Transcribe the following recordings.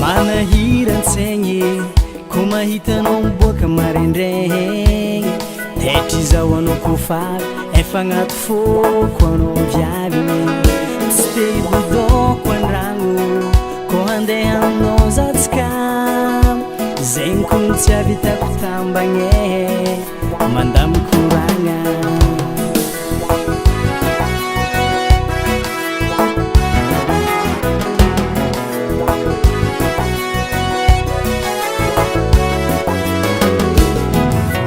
Manahiran-tsaigny ko mahitanao miboaka maraindregny taitry zao anao kôfavy efa agnaty fôko anao viaviny tsy te hibodoako an-dragno kô handeha aminao zatsika zegny ko tsy ahavitako tambagny mandamy koragna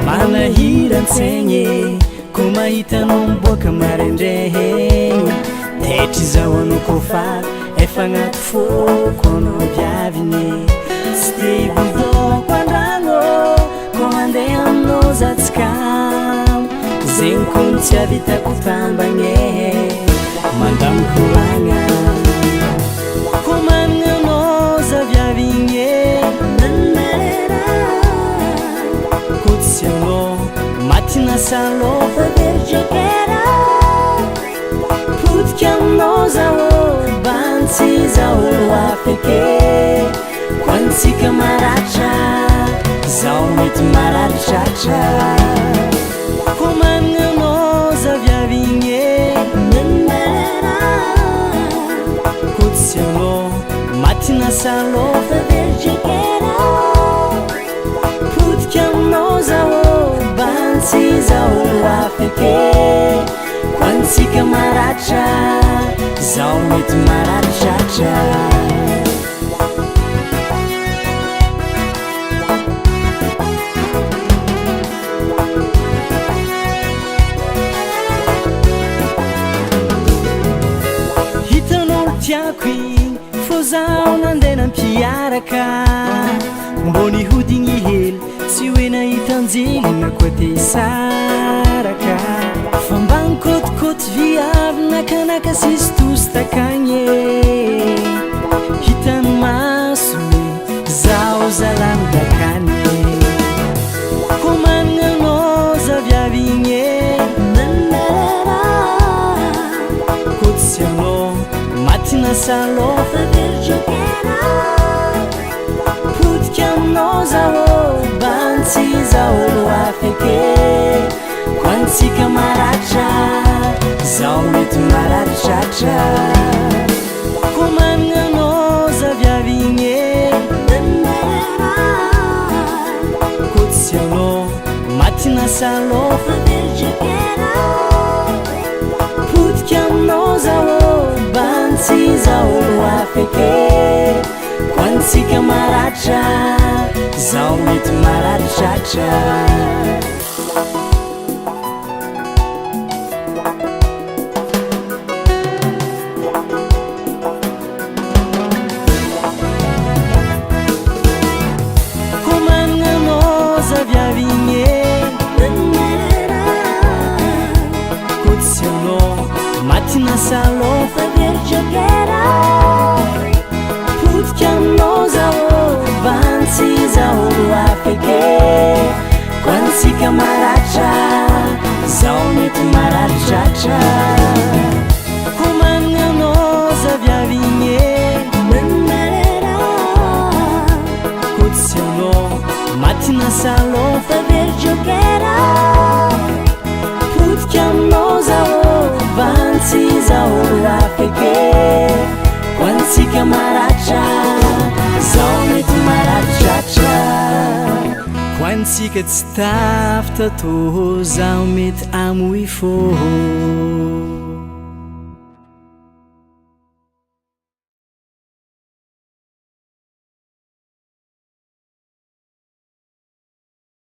Manahiran-tsaigny ko mahitanao miboaka maraindregny taitry zao anao kôfavy efa agnaty fôko anao viaviny tsy te hibodoako an-dragno kô handeha aminao zatsika zegny ko tsy ahavitako tambagny mandamy koragna kô managna anao za viavigny matina salofa vergekera potika aminao zao bantsy zao afake koantsika maratra zao mety mararitratra kô managna anao za viavigny kô tsy anao matina salofa vergekera potika aminao zao bantsy zao afake koantsika maratra zao mety mararitratra hitan'olo tiako igny fô zaho nandeha nampiaraka mbô nihodigny hely tsy hoe nahitanjely na koa te hisaraka fa mba nikôtikôty viavy nakanaka sisy tosy takagny hitany masony zaho zalany dakany kô managna anao za viavigny kô tsy anao matina salofa vergekera potika aminao zao bantsy zao afake koantsika maratra zao mety mararitratra kô managna anao za viavigny kô tsy anao matina salofa vergekera potika aminao zao bantsy zao afake koantsika maratra zao mety mararitratra kô managna anao za viavigny kô tsy anao matina salofa vergekera potika aminao zao bantsy zao afake koantsika maratra zao mety mararitratra kô managna anao za viavigny kô tsy anao matina salofa vergekera potika aminao zao bantsy zao afake koantsika maratra zao mety mararitratra koantsika tsy tafy tatô zao mety amoy fô